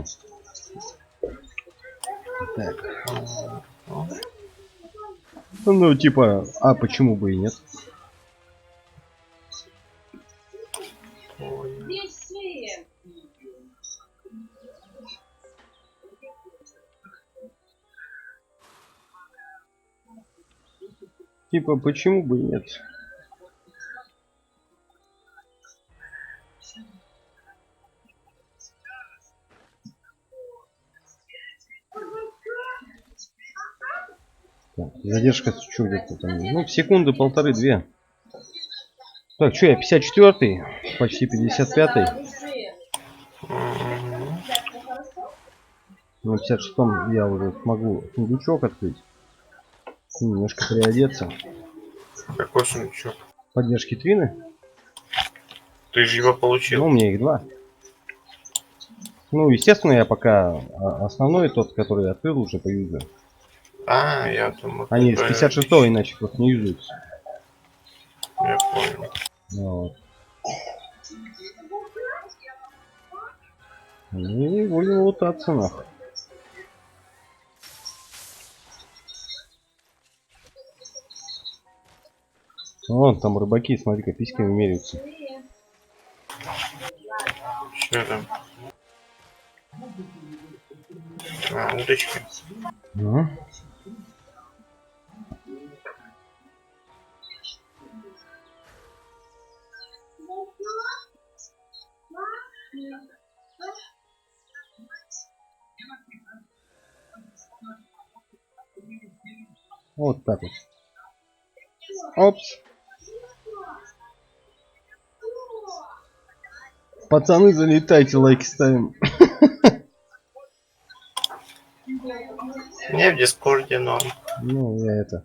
Что? Так. Ну, типа, а почему бы и нет? Типа, почему бы и нет? Так, задержка что где-то там? Ну, секунды полторы-две. Так, что я 54-й, почти 55-й. На 56-м я уже смогу сундучок открыть. Немножко переодеться. Какой сундучок? Поддержки Твины. Ты же его Ну, получил. у меня их два. Ну, естественно, я пока основной тот, который открыл, уже поюзаю. А, я думаю, Они с 56-го иначе просто не юзаются. Я понял. Вот. И будем лутаться нахуй. Вон там рыбаки, смотри-ка, письками меряются. Что там? А, удочки. Ну. Вот так вот. Опс. Пацаны, залетайте, лайки ставим. Не, в Дискорде норм. Ну, я это...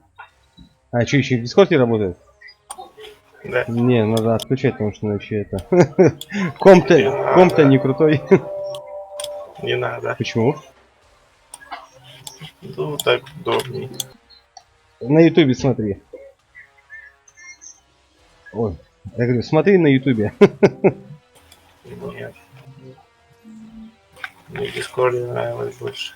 А, что, еще в Дискорде работает? Да. Не, надо отключать, потому что иначе это... Не Комп-то надо. не крутой. Не надо. Почему? Ну, так удобней. На ютубе смотри. Ой, я говорю, смотри на ютубе. Нет. Мне в Дискорде нравилось больше.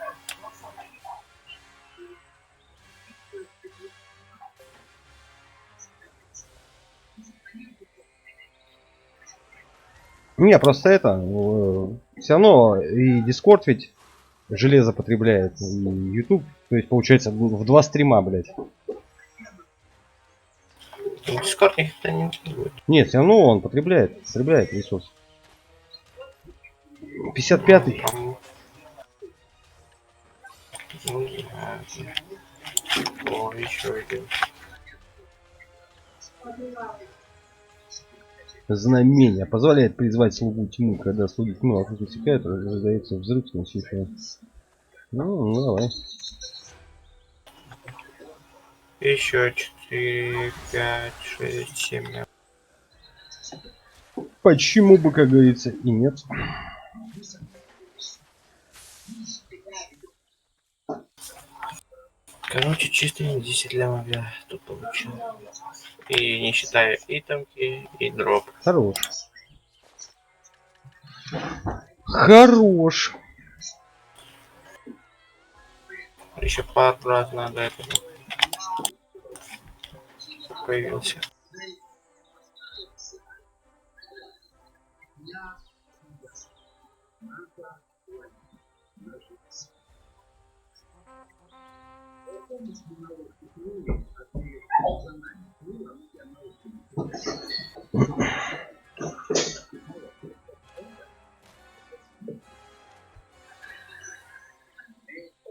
Не, просто это... Все равно и Дискорд ведь железо потребляет, и YouTube. То есть, получается, в два стрима, блядь. В Дискорд никто не будет. Нет, все равно он потребляет ресурс. 55-й. Ну, не знаю. О, еще один. Знамение позволяет призвать слугу тьмы, когда слуги тьмы вокруг утекают, раздается взрыв, сносивший. Ну, давай. Еще 4, 5, 6, 7. Почему бы, как говорится, и нет. Короче, чисто 10 лямов я тут получил. И не считая и тамки, и дроп. Хорош. Хорош. Еще пару раз надо это появился.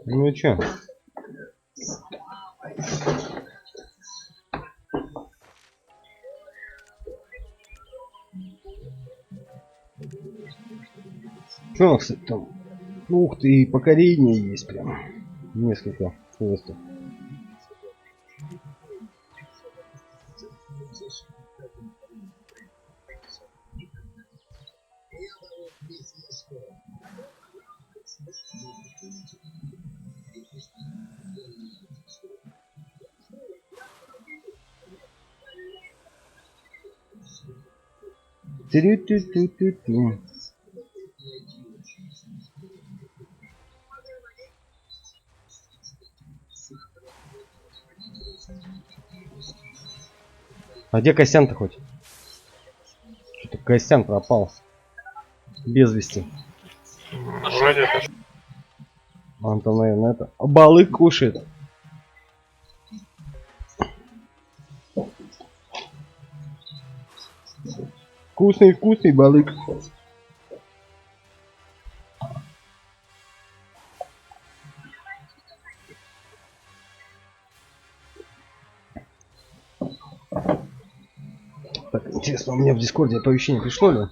Ну и чё? Что у нас, кстати, там? Ух ты, покорение есть прям. Несколько квестов. Тю-тю-тю-тю-тю. А где Костян-то хоть? Что-то Костян пропал. Без вести. Вроде это. Он там, наверное, это... Балы кушает. Вкусный балык. Так, интересно, у меня в Дискорде оповещение пришло ли?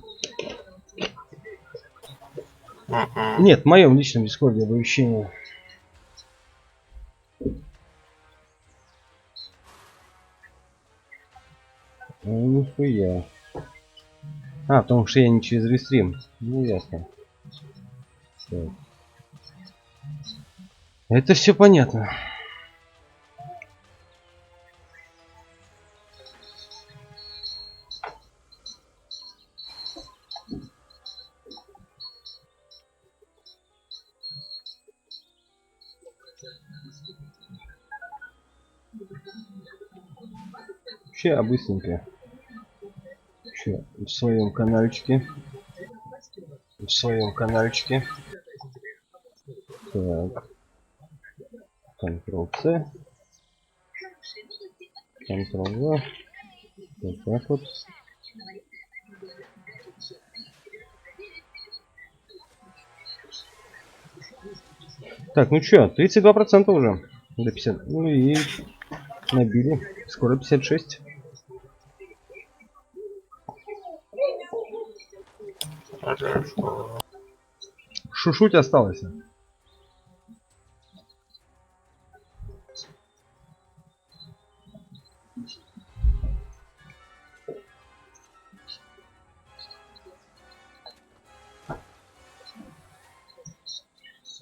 Нет, в моем личном Дискорде оповещение. Ну, нихуя. А, потому что я не через рестрим. Ну, ясно. Так. Это все понятно. Вообще быстренько. Еще в своем каналчике. Так. Ctrl-C. Ctrl-V. Вот так вот. Так, ну чё, 32% уже. До 50. Ну и набили. Скоро 56. Шушуть осталось.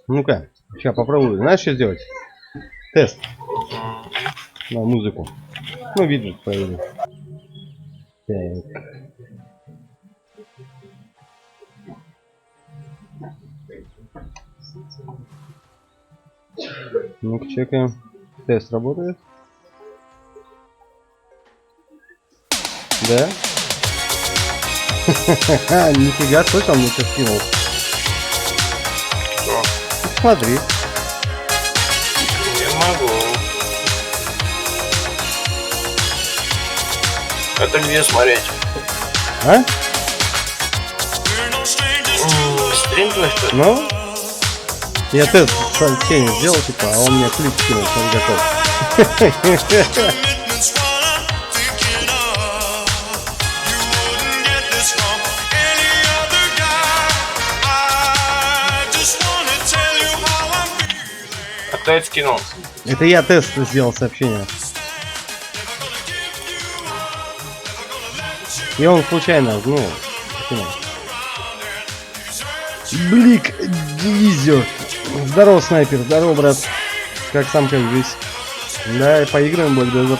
Ну-ка, сейчас попробую. Знаешь, что сделать? Тест на музыку. Ну, виджет появится. Так. Ну-ка, чекаем. Тест работает. Да? Нифига, слышал, мне что скинул. Смотри. Не могу. Это где смотреть? А? Стрим твой, что ли? Ну? Я тест сообщение сделал, типа, а он мне клип скинул, что он готов. А кто это скинул? Это я тест сделал сообщение. И он случайно, ну, скинул. Блик Дизер. Здорово, снайпер, здорово, брат. Как сам, как здесь. Да, поиграем, благодарю.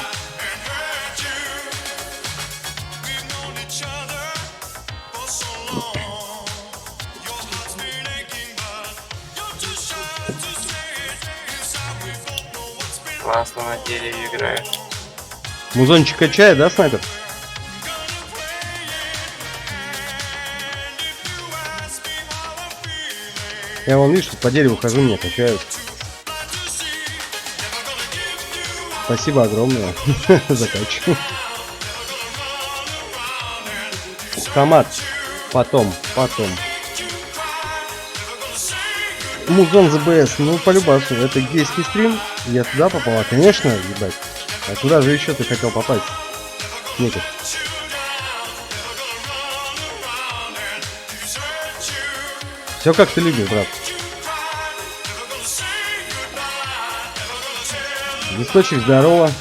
Классно на деле играет. Музончик качает, да, снайпер? Я вон, видишь, по дереву хожу, меня качают. Спасибо огромное за качку. Томат. Потом. Музон ЗБС, ну полюбасу, это гейский стрим, я туда попала, конечно, ебать. А куда же еще ты хотел попасть? Никак. Все как ты любишь, брат. Листочек, здорово.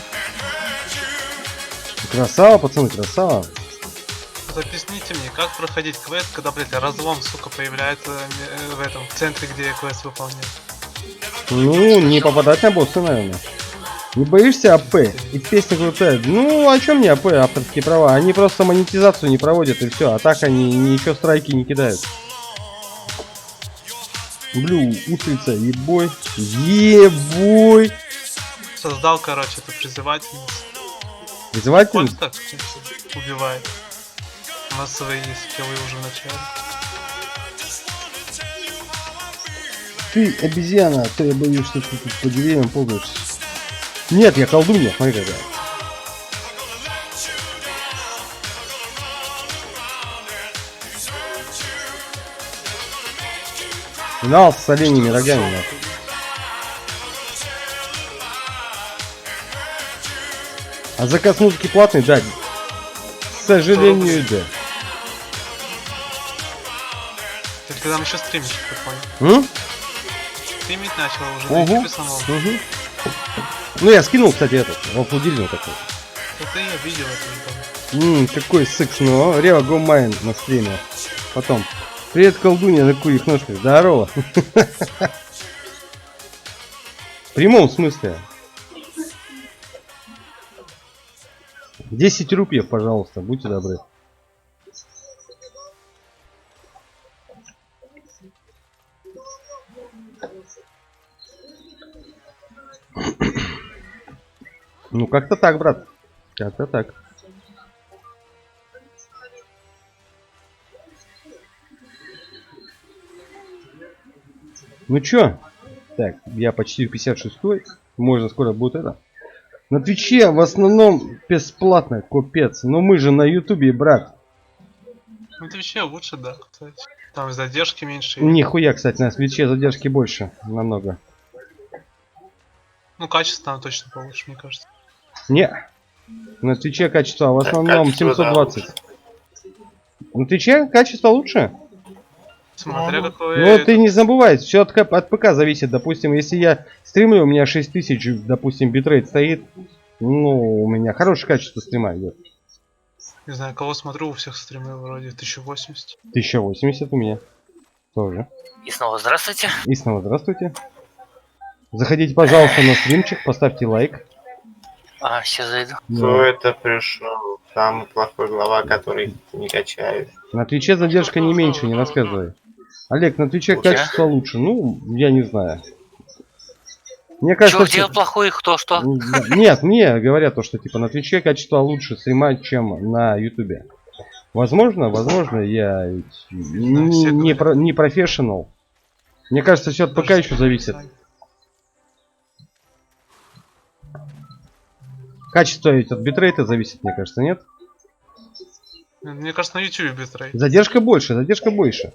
Красава, пацаны, красава. Объясните мне, как проходить квест, когда, блядь, разлом, сука, появляется в этом в центре, где я квест выполняю. Ну, не попадать на босса, наверное. Не боишься АП? И песня крутая. Ну, о чем мне АП, авторские права? Они просто монетизацию не проводят и все. А так они ничего страйки не кидают. Блю, устрица, ебой. Ебой. Создал, короче, эту призывательницу. Призыватель? Вот так убивает. У нас свои скиллы уже в начале. Ты обезьяна, а то я боюсь, что ты тут по деревьям ползаешь. Нет, я колдунья, смотри какая. Финал с оленями рогами. Нахуй. А заказ музыки платный? Да. К сожалению, да. Ты там еще стримишь, я понял. Стримить начал уже на Угу. YouTube самому. Угу. Ну я скинул, кстати, этот, вафлудильник такой. Это я видел это не Какой секс, ну, Рева Гомайн на стриме. Потом. Привет, колдунья на курьих ножках. Здорово. В прямом смысле. 10 рупиев, пожалуйста, будьте добры. Ну, как-то так, брат. Как-то так. Ну чё? Так, я почти 56-й. Можно скоро будет это. На Твиче в основном бесплатно, купец. Но мы же на Ютубе, брат. Ну ты вообще лучше, да, кстати. Там задержки меньше. Нихуя, кстати, на Твиче задержки больше. Намного. Ну качество там точно получше, мне кажется. Не. На Твиче качество в основном Качество, 720. да, На Твиче качество лучше? Смотря какое... Ну ты не забывай, все от ПК зависит. Допустим, если я стримлю, у меня 6000, допустим, битрейт стоит. Ну, у меня хорошее качество стрима идет. Не знаю, кого смотрю, у всех стримы вроде 1080. 1080 у меня. Тоже. И снова здравствуйте. И снова здравствуйте. Заходите, пожалуйста, на стримчик, поставьте лайк. Сейчас зайду. Кто это пришел? Самый плохой глава, который не качает. На Твиче задержка не меньше, не рассказывай. Олег, на Твиче Лучше? качество лучше. Ну, я не знаю. Мне Чё, кажется, где плохой, кто что? Нет, мне говорят то, что типа на Твиче качество лучше стрима, чем на Ютубе. Возможно, я ведь не профессионал. Мне кажется, все от ПК еще зависит. Качество ведь от битрейта зависит, мне кажется, нет? Мне кажется, на YouTube битрейт. Задержка больше, задержка больше.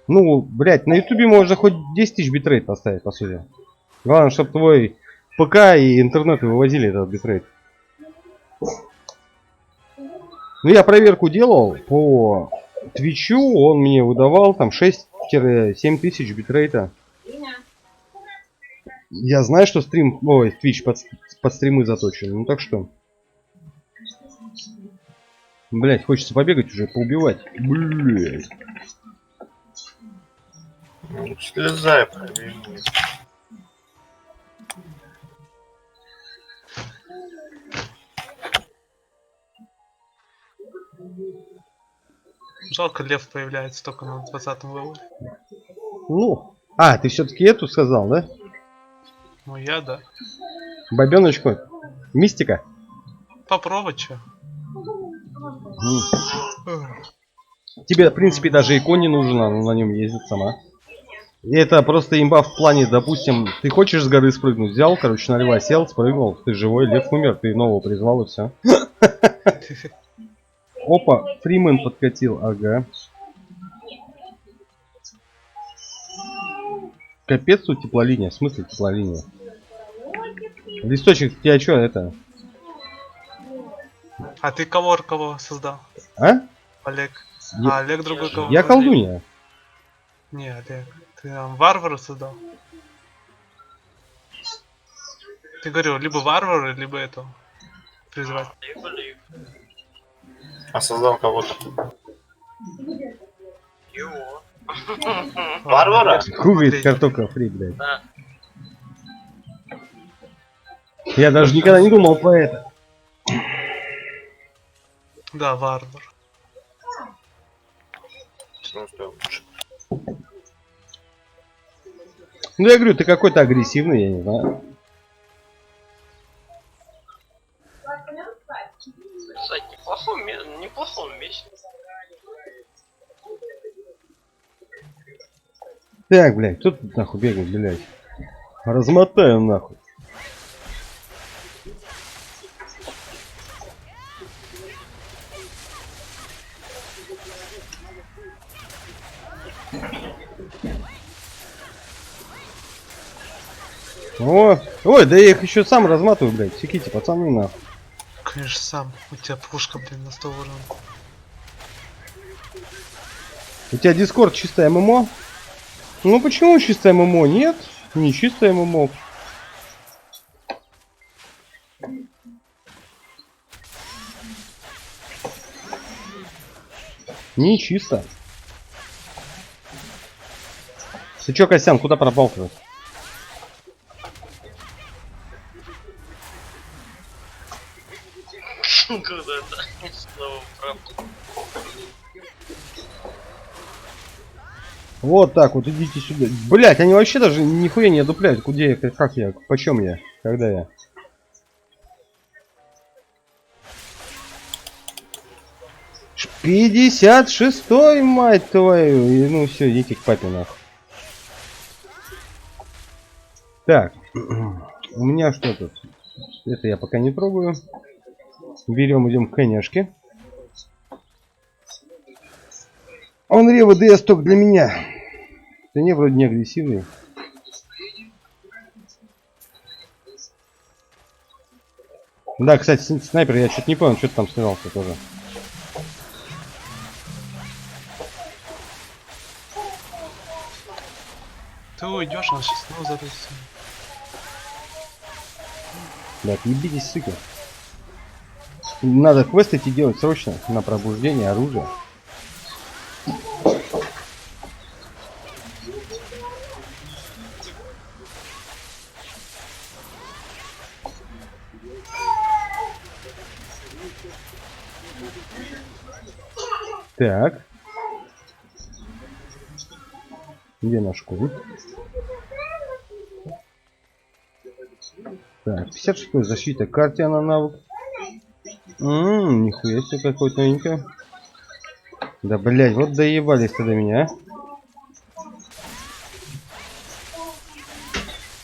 Ну, блять, на Ютубе можно хоть 10 тысяч битрейт поставить, по сути. Главное, чтобы твой ПК и интернет вывозили этот битрейт. Ну, я проверку делал по Твичу, он мне выдавал там 6-7 тысяч битрейта. Я знаю, что стрим, ой, Твич под стримы заточен, ну так что. Блять, хочется побегать уже, поубивать. Блять. Ну, слезай, пробегай. Жалко, лев появляется только на 20-м левеле. Ну, ты все-таки эту сказал, да? Ну я да. Бабеночку. Мистика. Попробуй, чё. Тебе, в принципе, даже икон не нужна, она на нем ездит сама. И это просто имба в плане, допустим, ты хочешь с горы спрыгнуть, взял, короче, на льва сел, спрыгнул, ты живой, лев умер, ты нового призвал и все. Опа, Фримен подкатил, ага. Капец тут теплолиния, в смысле теплолиния? Листочек, тебя что это? А ты кого создал? А? Олег. Я- Олег другой кого? Я колдунья. Не, Олег. Ты там варвара создал? Ты говорил, либо варвара, либо это призвать. А создал кого-то. Варвара? Кугает картока фри, блядь. Да. Я даже никогда не думал про это. Да, варвар. Ну, что лучше. Ну я говорю, ты какой-то агрессивный, я не знаю. Так, блядь, кто тут нахуй бегает, блядь? Размотаем нахуй. О, ой, да я их еще сам разматываю, блядь. Секите, пацаны, нахуй. Конечно, сам. У тебя пушка, блин, на 100 урон. У тебя дискорд чистое ММО? Ну почему чистое ММО? Нет, не чистое ММО. Не чисто. Ты чё, Костян, куда пропал-то? Куда-то. Снова правда. Вот так вот, идите сюда. Блять, они вообще даже нихуя не одупляют. Куда я, как я, почем я, когда я. Ш- 56-й, мать твою. И, ну все, идите к папе нахуй. Так, у меня что тут? Это я пока не трогаю. Берем, идем к конешке. Он Рева ДС только для меня. Да не, вроде не агрессивный. Да, кстати, снайпер, я что-то не понял, что ты там снимался тоже. Ты уйдешь, он сейчас снова зарыться. Да, отъебитесь, сука. Надо квест идти делать срочно на пробуждение оружия. Так. Где наш кубик? Так, 56 защита. Карте на навык. Нихуя себе какой-то новенький. Да, блять, вот доебались-то до меня, а.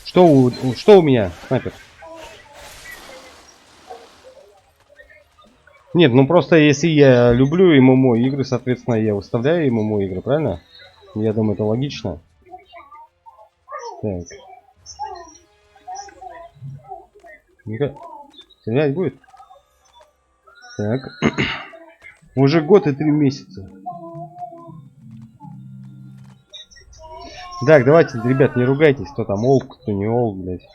Что у меня, снайпер? Нет, ну просто если я люблю ММО игры, соответственно, я выставляю ММО игры, правильно? Я думаю, это логично. Так. Ну-ка, стрелять будет? Так. Уже год и 3 месяца. Так, давайте, ребят, не ругайтесь, кто там олк, кто не олк, блядь.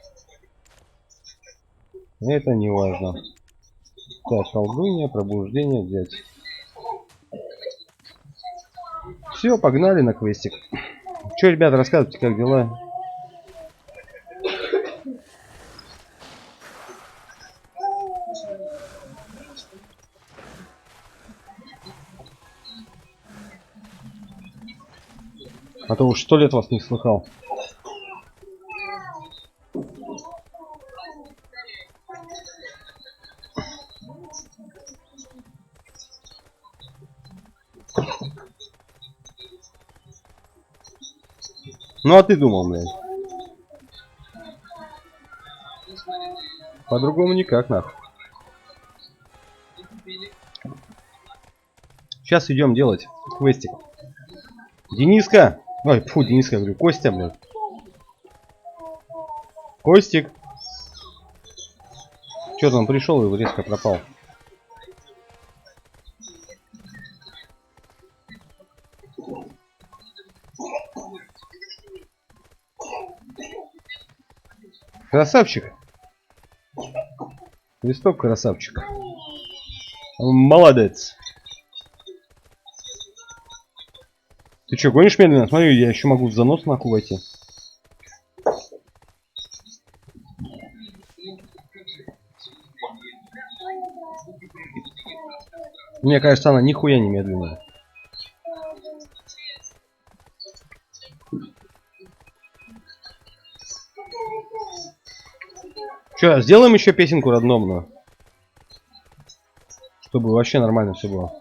Это не важно. Так, колдунья, пробуждение взять. Все, погнали на квестик. Че, ребята, рассказывайте, как дела? А то уж 100 лет вас не слыхал. Ну а ты думал, блядь? По-другому никак, нахуй. Сейчас идем делать квестик. Дениска! Ой, фу, Дениска, говорю, Костя, блядь. Костик! Что-то он пришел и резко пропал. Красавчик! Листок красавчик. Молодец. Ты что, гонишь медленно? Смотри, я еще могу в занос нахуй войти. Мне кажется, она нихуя не медленная. Че, сделаем еще песенку рандомную? Чтобы вообще нормально все было.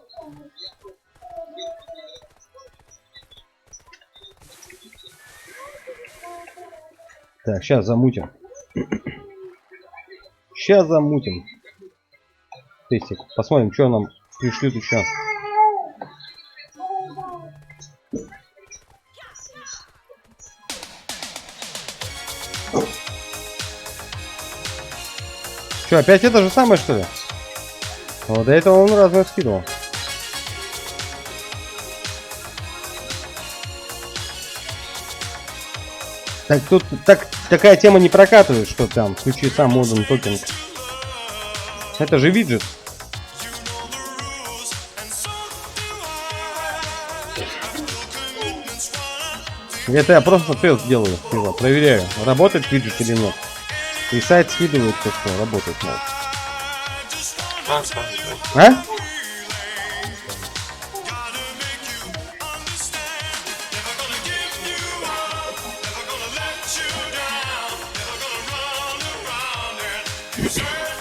Так, сейчас замутим. Сейчас замутим. Тестик. Посмотрим, что нам пришлют еще. Что, опять это же самое, что ли? Вот до этого он разное скидывал. Так тут такая тема не прокатывает, что там включи сам Modern Talking. Это же виджет. Это я просто тест делаю, его проверяю, работает виджет или нет. И сайт скидывает то, что работает, мол. А?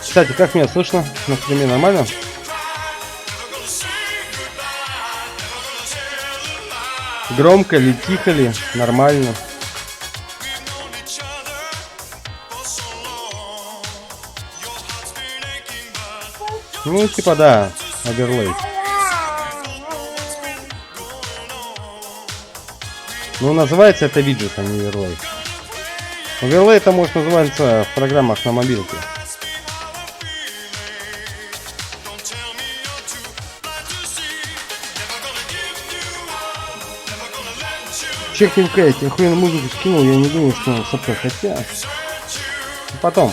Кстати, как меня слышно? На стриме нормально? Громко ли, тихо ли? Нормально. Ну, типа, да, оверлей. Ну, называется это виджет, а не оверлей. Оверлей это может называться в программах на мобилке. Чекнем Кэт, я охуенно музыку скинул, я не думаю, что он сопка, хотя... Потом.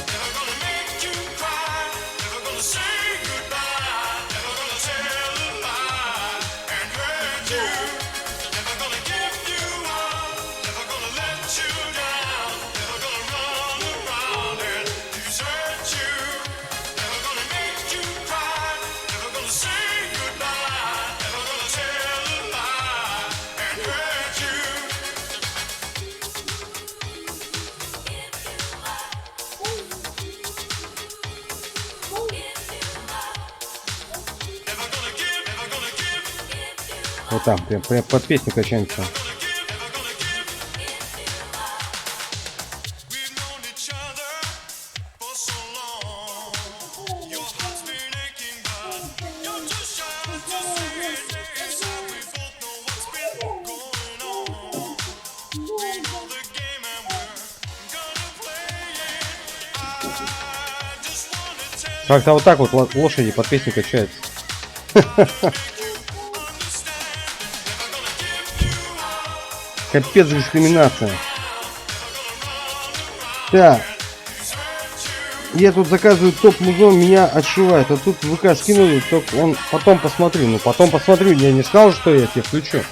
Вот там, прям под песню качаемся. Как-то вот так вот лошади под песню качаются. Капец, дискриминация. Так. Я тут заказываю топ-музон, меня отшивает. А тут ВК скинули, только он потом посмотрю. Ну потом посмотрю, я не сказал, что я тебе включу.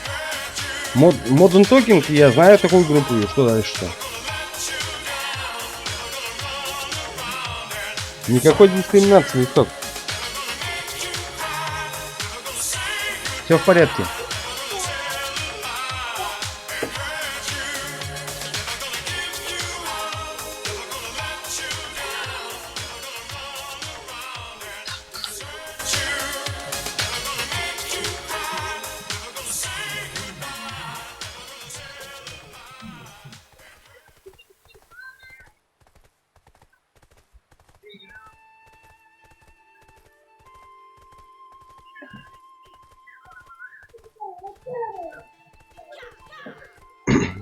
Modern Talking, я знаю такую группу, и что дальше-то? Никакой дискриминации, листок. Все в порядке.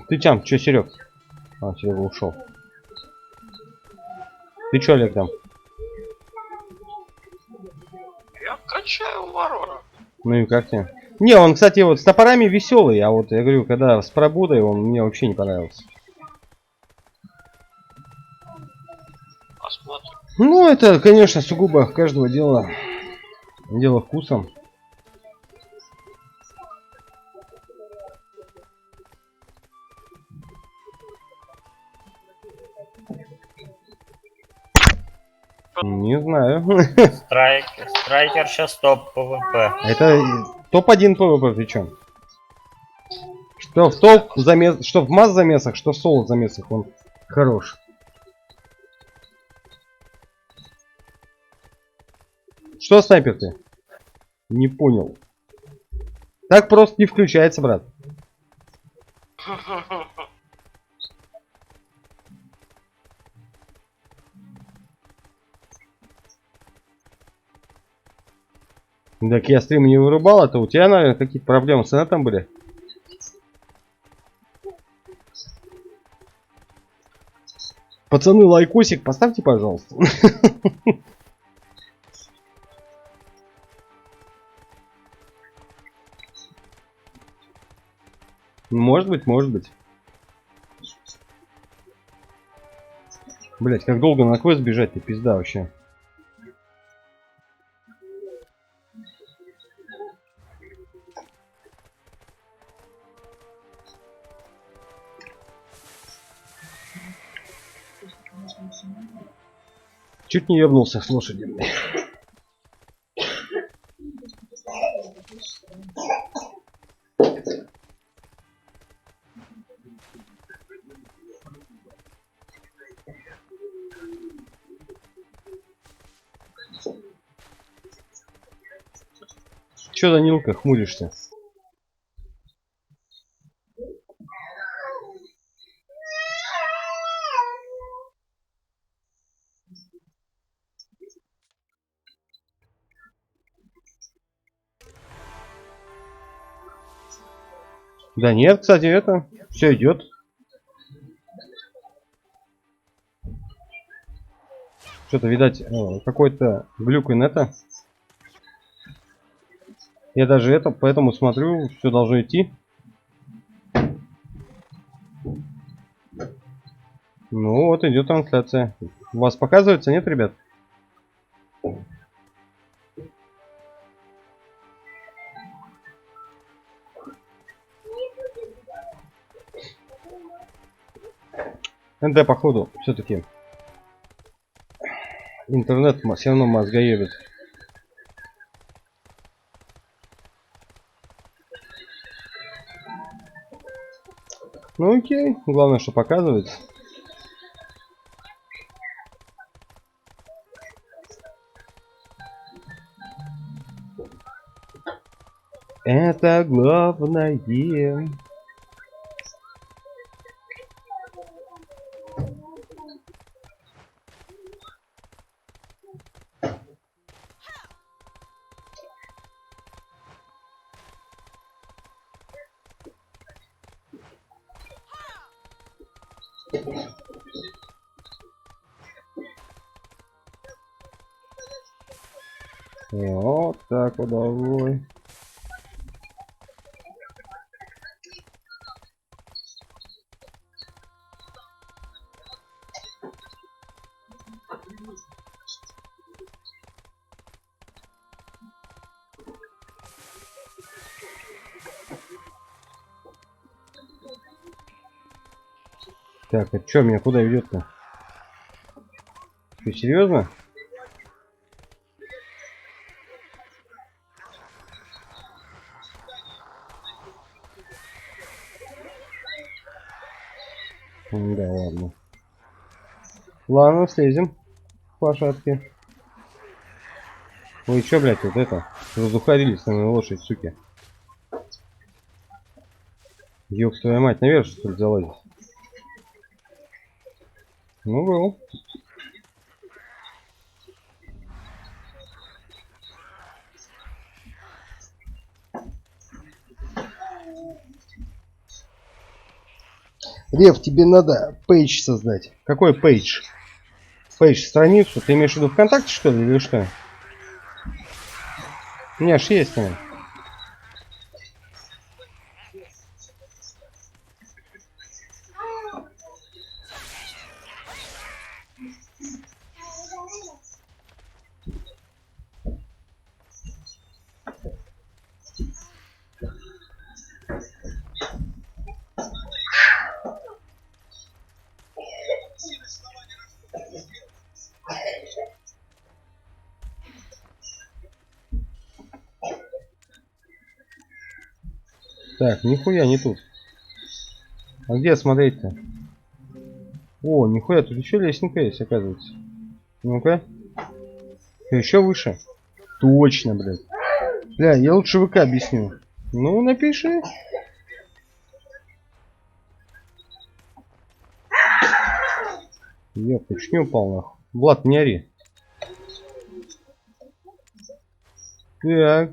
Ты там, чё, Серег? А, Серега ушел. Ты чё, Олег, там? Я качаю варвара. Ну и как тебе? Не, он, кстати, вот с топорами веселый, а вот я говорю, когда с пробудой, он мне вообще не понравился. Посмотрим. Ну, это, конечно, сугубо каждого дела вкуса. Не знаю. Страйкер сейчас топ ПВП. Это топ-1 ПВП причем. Что в топ замес, что в масс замесах, что в соло замесах он хорош. Что, снайпер ты? Не понял. Так просто не включается, брат. Так я стрим не вырубал, это у тебя, наверное, какие-то проблемы с инетом были? Пацаны, лайкосик поставьте, пожалуйста. Может быть, может быть. Блять, как долго на квест бежать-то, пизда вообще. Чуть не ебнулся с лошади. Чё, Данилка, хмуришься? Да нет, кстати, это все идет. Что-то, видать, какой-то глюк инета. Я даже это, поэтому смотрю, все должно идти. Ну вот, идет трансляция. У вас показывается, нет, ребят? НД, походу, все-таки интернет все равно мозгоебит. Ну окей, главное, что показывается. Это главное. Вот так вот, давай. Так, это что, меня куда ведет-то? Ты серьезно? Да ладно. Ладно, слезем. Лошадки. Вы чё, блядь, вот это? Разухарились на мою лошадь, суки. Ёб твою мать, наверх что ли залазить? Ну, был. Рев, тебе надо пейдж создать. Какой пейдж? Пейдж, страницу? Ты имеешь в виду ВКонтакте, что ли, или что? У меня ж есть, наверное. Так, нихуя не тут. А где смотреть-то? О, нихуя, тут еще лестница есть, оказывается. Ну-ка. Еще выше. Точно, блядь. Бля, я лучше ВК объясню. Ну, напиши. Ёпта, чуть не упал нахуй. Влад, не ори. Так.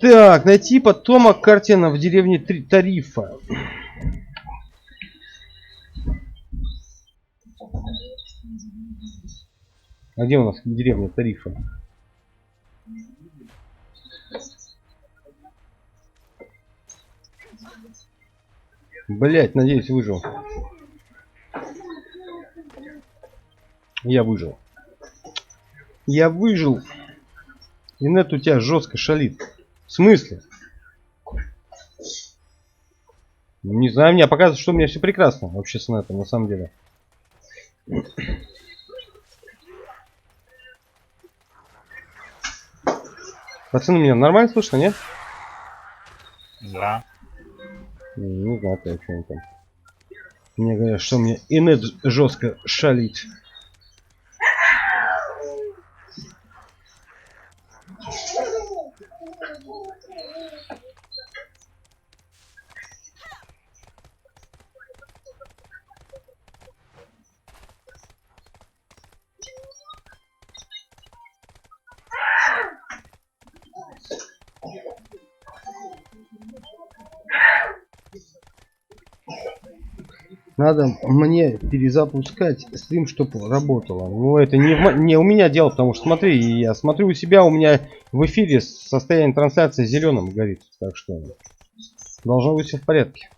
Так, найти потомок картина в деревне Тарифа. А где у нас деревня Тарифа? Блять, надеюсь, выжил. Я выжил. Я выжил. Инет у тебя жестко шалит. В смысле? Не знаю, мне показывает, что у меня все прекрасно. Вообще с инетом, на самом деле. Пацаны, меня нормально слышно, нет? Да. Не знаю, о чем там. Мне говорят, что мне инет жестко шалит. Надо мне перезапускать стрим, чтобы работало. Ну, это не у меня дело, потому что смотри, я смотрю у себя, у меня в эфире состояние трансляции зеленым горит. Так что должно быть все в порядке.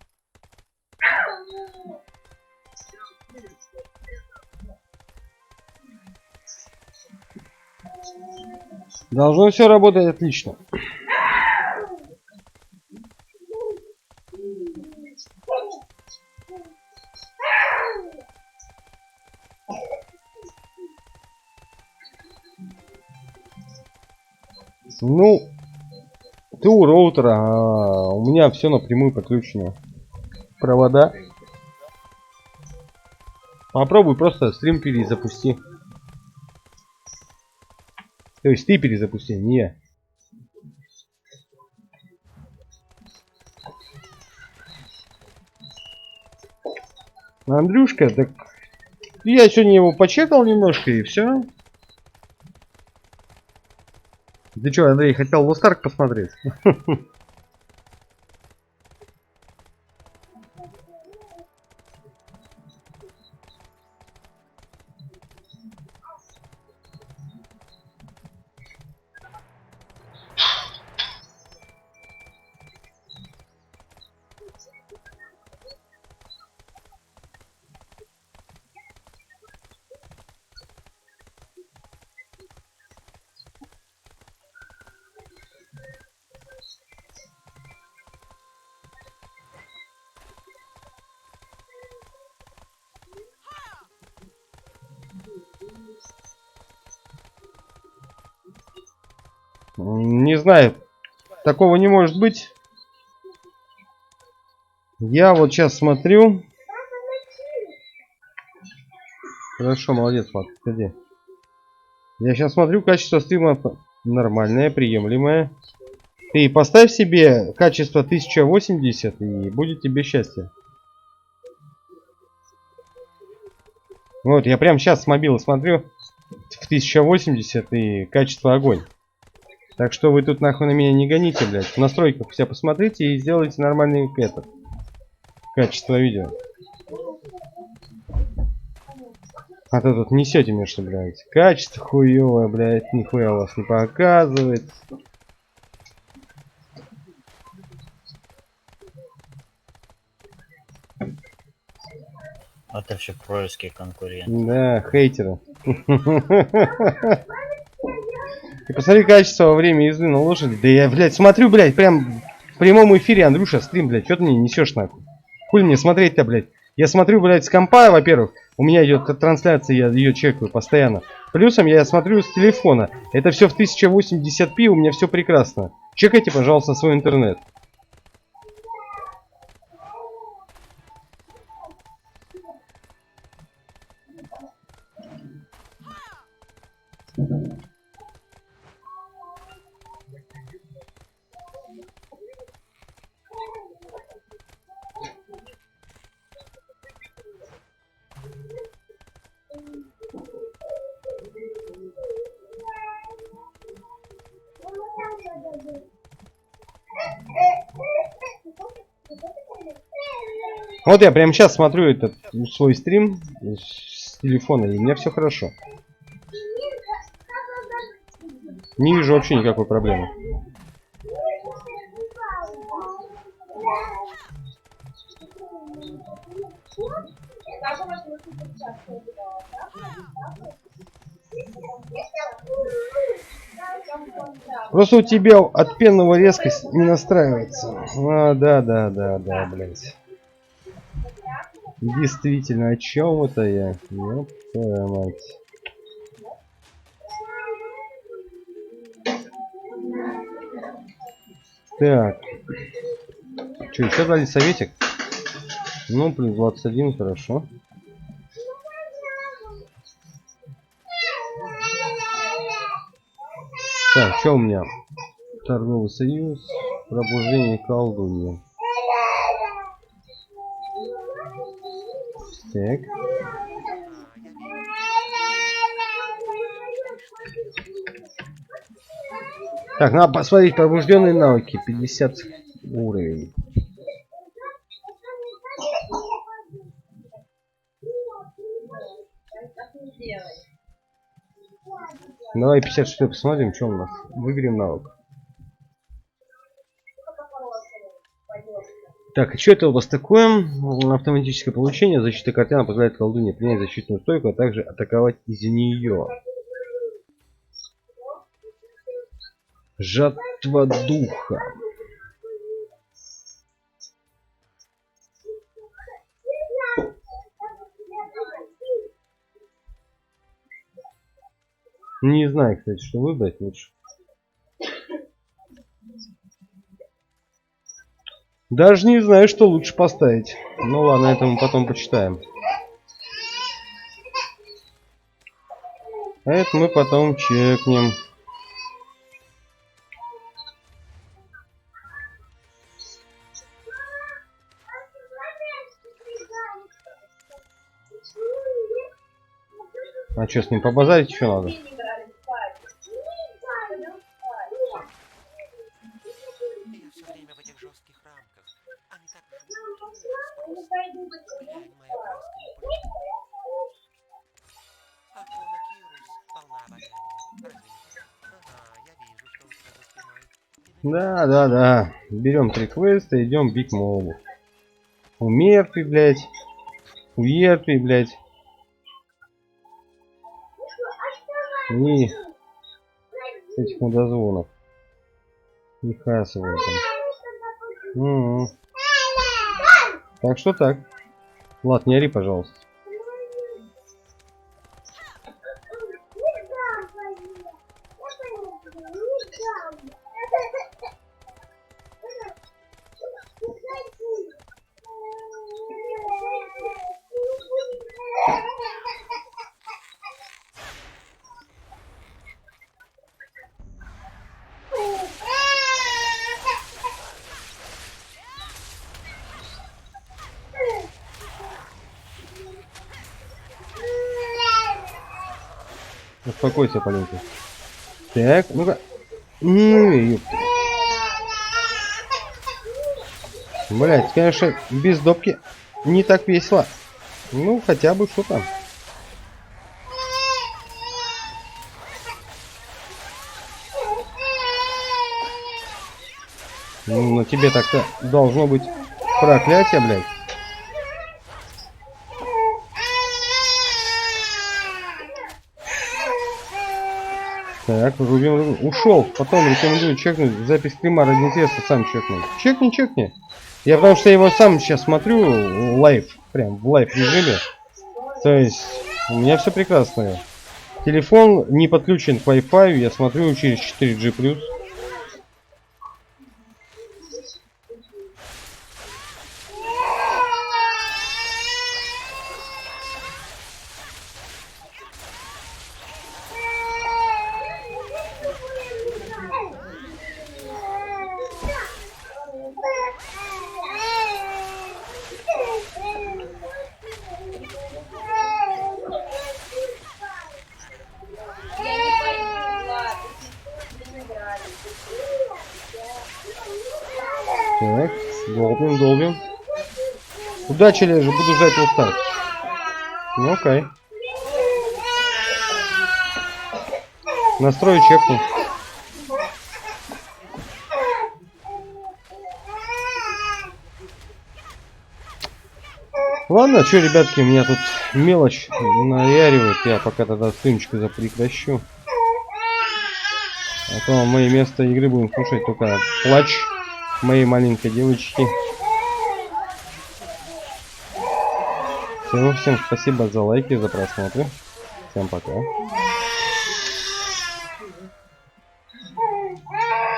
Должно все работать отлично. Ну, ты у роутера, а у меня все напрямую подключено. Провода. Попробуй просто стрим перезапусти. То есть ты перезапусти, не я. Андрюшка, так я сегодня его почекал немножко и все. Ты что, Андрей, хотел Lost Ark посмотреть? Не знаю, такого не может быть. Я вот сейчас смотрю. Хорошо, молодец, Мат, ходи. Я сейчас смотрю, качество стрима нормальное, приемлемое. Ты поставь себе качество 1080 и будет тебе счастье. Вот, я прямо сейчас с мобила смотрю в 1080 и качество огонь. Так что вы тут нахуй на меня не гоните, блядь. В настройках все посмотрите и сделайте нормальный качество видео. А то тут несете мне, что, блядь. Качество хуевое, блядь. Нихуя у вас не показывает. Это все происки конкурент. Да, хейтеры. Ты посмотри качество во время езды на лошади. Да я, блядь, смотрю, блядь, прям в прямом эфире, Андрюша, стрим, блядь. Что ты мне несешь, нахуй? Хуй мне смотреть-то, блядь. Я смотрю, блядь, с компа, во-первых. У меня идет трансляция, я ее чекаю постоянно. Плюсом я смотрю с телефона. Это все в 1080p, у меня все прекрасно. Чекайте, пожалуйста, свой интернет. Вот я прямо сейчас смотрю этот свой стрим с телефона, и у меня все хорошо. Не вижу вообще никакой проблемы. Просто у тебя от пенного резкость не настраивается. А, да, блядь. Действительно, о чем это я? Ёб твою мать. Так. Что, еще дали советик? Ну, плюс 21, хорошо. Так, что у меня? Торговый союз, пробуждение колдуньи. Так. Так, надо посмотреть пробужденные навыки. 50 уровень. Давай 56 посмотрим, что у нас. Выберем навык. Так, и что это у вас такое? Автоматическое получение. Защита картина позволяет колдуне принять защитную стойку, а также атаковать из нее. Жатва духа. Не знаю, кстати, что выбрать лучше. Даже не знаю, что лучше поставить. Ну ладно, это мы потом почитаем. А это мы потом чекнем. А что, с ним побазарить еще надо? Да. Берем 3 квеста, идем бить мобу. У мертвый, блядь. У мертвый, блядь. И этих мудозвонов. И хасывают там. Так что так. Влад, не ори, пожалуйста. Успокойся, Полинка. Так, ну-ка. Блять, конечно, без допки не так весело. Ну, хотя бы что там. Ну, на тебе так-то должно быть проклятие, блядь. Так, рубим. Ушел. Потом рекомендую чекнуть запись стрима ради интереса, сам чекнуть. Чекни. Я потому что его сам сейчас смотрю лайв, прям в лайв режиме. То есть у меня все прекрасно. Телефон не подключен к Wi-Fi, я смотрю через 4G+. Так, долбим, долбим. Удачи, Лежа, буду ждать его старт. Ну, окей. Настрою чекну. Ладно, что, ребятки, меня тут мелочь наяривает. Я пока тогда стримчик запрекращу. А то мы вместо игры будем слушать только плач моей маленькой девочки. Всем спасибо за лайки, за просмотры. Всем пока.